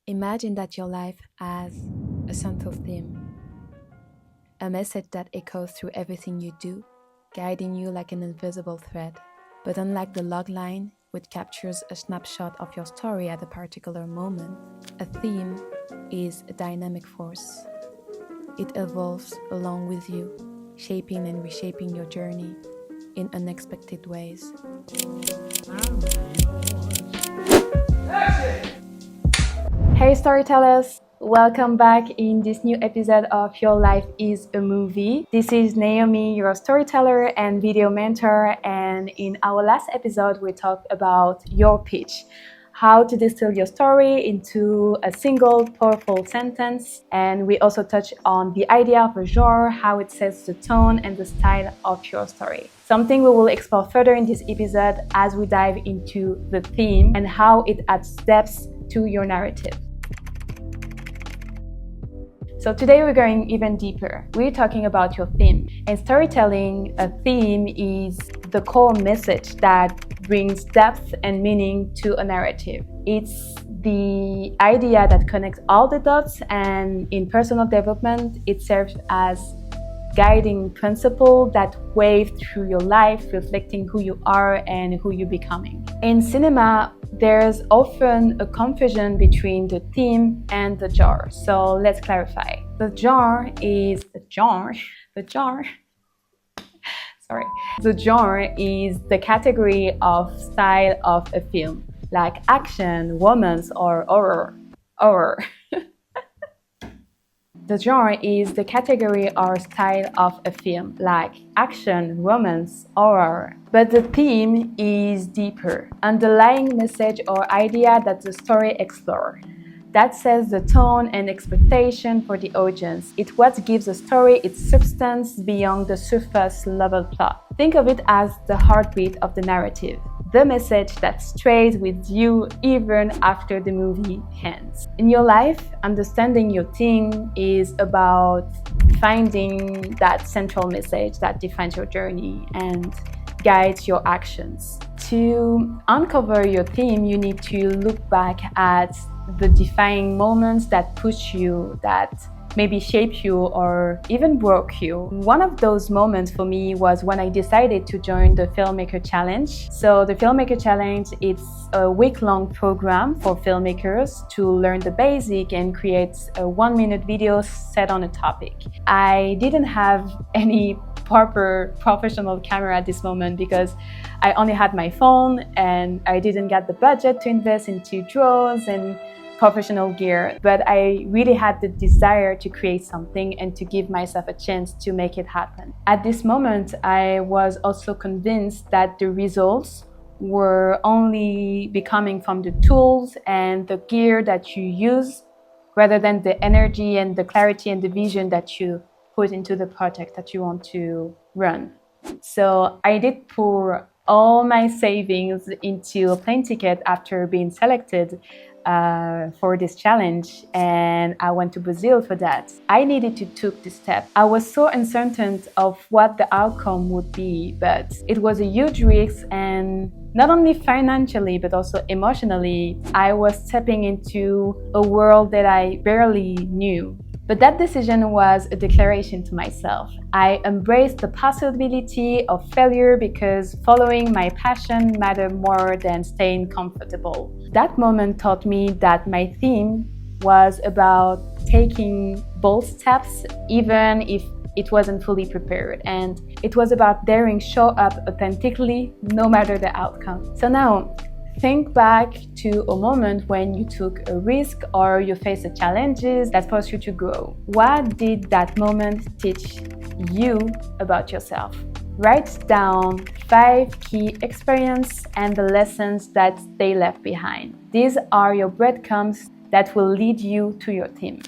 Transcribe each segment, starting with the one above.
Imagine that your life has a central theme, a message that echoes through everything you do, guiding you like an invisible thread. But unlike the logline, which captures a snapshot of your story at a particular moment, a theme is a dynamic force. It evolves along with you, shaping and reshaping your journey in unexpected ways. Hey storytellers! Welcome back in this new episode of Your Life is a Movie. This is Naomi, your storyteller and video mentor, and in our last episode we talked about your pitch. How to distill your story into a single powerful sentence, and we also touch on the idea of a genre, how it sets the tone and the style of your story. Something we will explore further in this episode as we dive into the theme and how it adds depth to your narrative. So today we're going even deeper. We're talking about your theme. In storytelling, a theme is the core message that brings depth and meaning to a narrative. It's the idea that connects all the dots, and in personal development, it serves as guiding principle that wave through your life, reflecting who you are and who you're becoming. In cinema, there's often a confusion between the theme and the genre. So let's clarify. The genre is the category of style of a film, like action, romance, or horror. The genre is the category or style of a film, like action, romance, horror. But the theme is deeper, underlying message or idea that the story explores. That sets the tone and expectation for the audience. It's what gives a story its substance beyond the surface level plot. Think of it as the heartbeat of the narrative, the message that stays with you even after the movie ends. In your life, understanding your theme is about finding that central message that defines your journey and guides your actions. To uncover your theme, you need to look back at the defining moments that push you, that maybe shape you or even broke you. One of those moments for me was when I decided to join the Filmmaker Challenge. So the Filmmaker Challenge, it's a week-long program for filmmakers to learn the basic and create a 1-minute video set on a topic. I didn't have any proper professional camera at this moment because I only had my phone and I didn't get the budget to invest into drones and professional gear, but I really had the desire to create something and to give myself a chance to make it happen. At this moment, I was also convinced that the results were only becoming from the tools and the gear that you use rather than the energy and the clarity and the vision that you put into the project that you want to run. So I did pour all my savings into a plane ticket after being selected for this challenge, and I went to Brazil for that. I needed to take this step. I was so uncertain of what the outcome would be, but it was a huge risk, and not only financially but also emotionally, I was stepping into a world that I barely knew. But that decision was a declaration to myself. I embraced the possibility of failure because following my passion mattered more than staying comfortable. That moment taught me that my theme was about taking bold steps even if it wasn't fully prepared, and it was about daring show up authentically no matter the outcome. So now, think back to a moment when you took a risk or you faced the challenges that forced you to grow. What did that moment teach you about yourself? Write down 5 key experiences and the lessons that they left behind. These are your breadcrumbs that will lead you to your theme.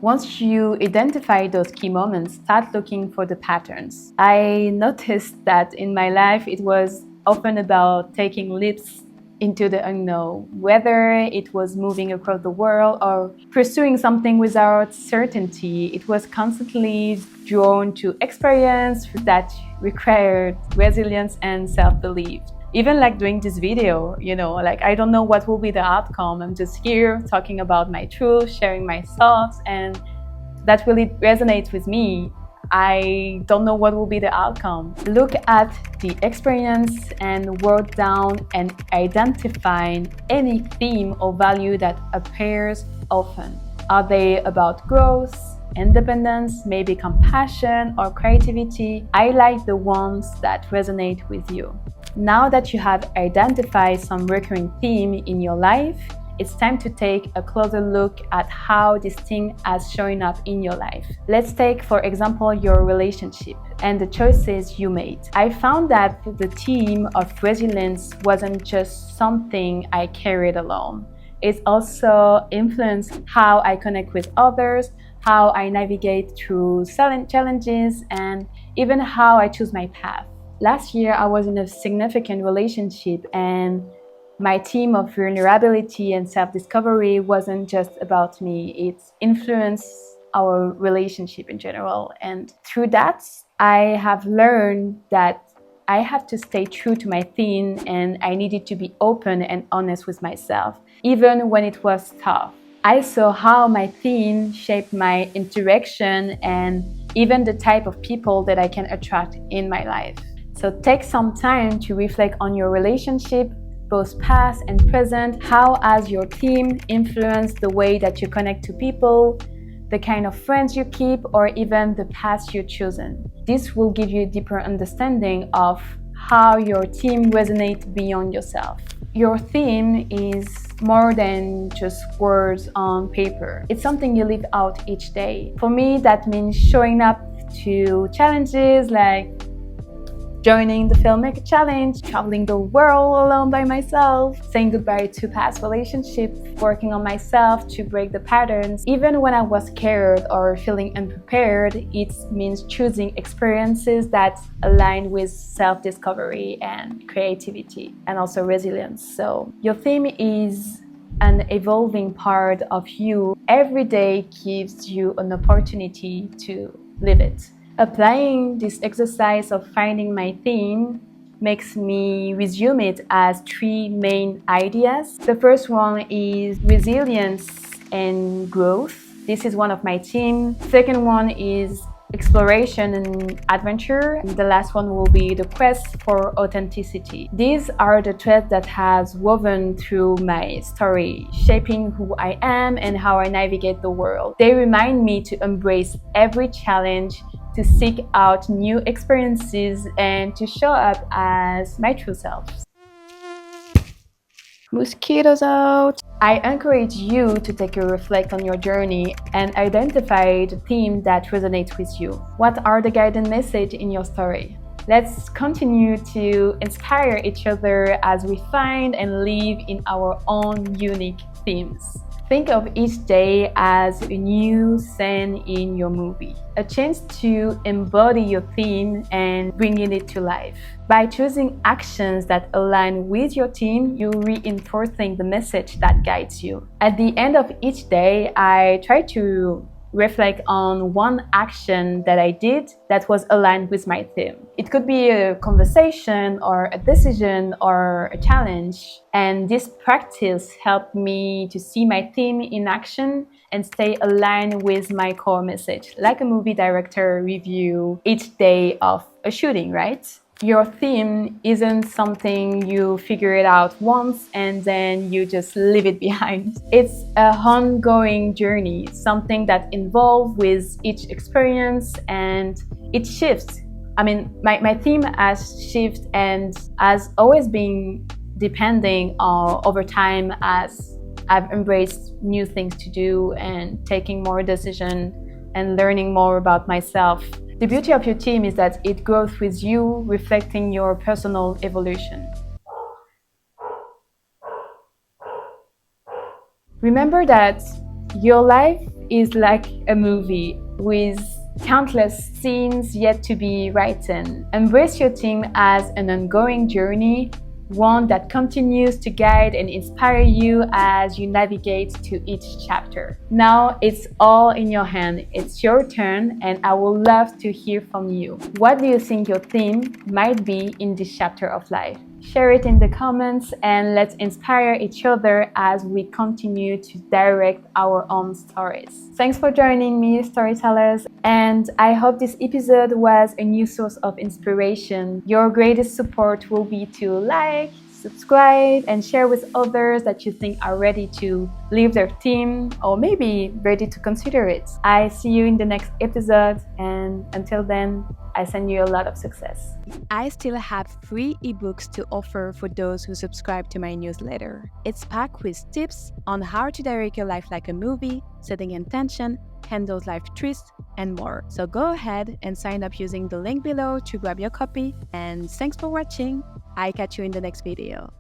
Once you identify those key moments, start looking for the patterns. I noticed that in my life it was often about taking leaps into the unknown, whether it was moving across the world or pursuing something without certainty. It was constantly drawn to experience that required resilience and self-belief. even like doing this video, like I don't know what will be the outcome. I'm just here talking about my truth, sharing my thoughts, and that really resonates with me. I don't know what will be the outcome. Look at the experience and work down and identify any theme or value that appears often. Are they about growth, independence, maybe compassion or creativity? Highlight the ones that resonate with you. Now that you have identified some recurring theme in your life, it's time to take a closer look at how this thing has shown up in your life. Let's take, for example, your relationship and the choices you made. I found that the theme of resilience wasn't just something I carried alone. It also influenced how I connect with others, how I navigate through silent challenges, and even how I choose my path. Last year, I was in a significant relationship, and my theme of vulnerability and self-discovery wasn't just about me. It influenced our relationship in general. And through that, I have learned that I have to stay true to my theme, and I needed to be open and honest with myself, even when it was tough. I saw how my theme shaped my interaction and even the type of people that I can attract in my life. So take some time to reflect on your relationship, both past and present. How has your theme influenced the way that you connect to people, the kind of friends you keep, or even the path you've chosen? This will give you a deeper understanding of how your theme resonates beyond yourself. Your theme is more than just words on paper. It's something you live out each day. For me, that means showing up to challenges like joining the Filmmaker Challenge, traveling the world alone by myself, saying goodbye to past relationships, working on myself to break the patterns. Even when I was scared or feeling unprepared, it means choosing experiences that align with self-discovery and creativity and also resilience. So your theme is an evolving part of you. Every day gives you an opportunity to live it. Applying this exercise of finding my theme makes me resume it as three main ideas. The first one is resilience and growth. This is one of my theme. Second one is exploration and adventure. And the last one will be the quest for authenticity. These are the threads that has woven through my story, shaping who I am and how I navigate the world. They remind me to embrace every challenge, to seek out new experiences, and to show up as my true self. Mosquitoes out! I encourage you to take a reflect on your journey and identify the theme that resonates with you. What are the guiding messages in your story? Let's continue to inspire each other as we find and live in our own unique themes. Think of each day as a new scene in your movie, a chance to embody your theme and bringing it to life. By choosing actions that align with your theme, you're reinforcing the message that guides you. At the end of each day, I try to reflect on one action that I did that was aligned with my theme. It could be a conversation or a decision or a challenge. And this practice helped me to see my theme in action and stay aligned with my core message, like a movie director review each day of a shooting, right? Your theme isn't something you figure it out once and then you just leave it behind. It's an ongoing journey, something that involves with each experience, and it shifts. I mean, my theme has shifted and has always been depending on over time as I've embraced new things to do and taking more decisions and learning more about myself. The beauty of your theme is that it grows with you, reflecting your personal evolution. Remember that your life is like a movie with countless scenes yet to be written. Embrace your theme as an ongoing journey, one that continues to guide and inspire you as you navigate to each chapter. Now it's all in your hand. It's your turn, and I would love to hear from you. What do you think your theme might be in this chapter of life? Share it in the comments and let's inspire each other as we continue to direct our own stories. Thanks for joining me, storytellers, and I hope this episode was a new source of inspiration. Your greatest support will be to like, subscribe, and share with others that you think are ready to leave their team or maybe ready to consider it. I see you in the next episode, and until then, I send you a lot of success. I still have free ebooks to offer for those who subscribe to my newsletter. It's packed with tips on how to direct your life like a movie, setting intention, handle life twists, and more. So go ahead and sign up using the link below to grab your copy. And thanks for watching. I'll catch you in the next video.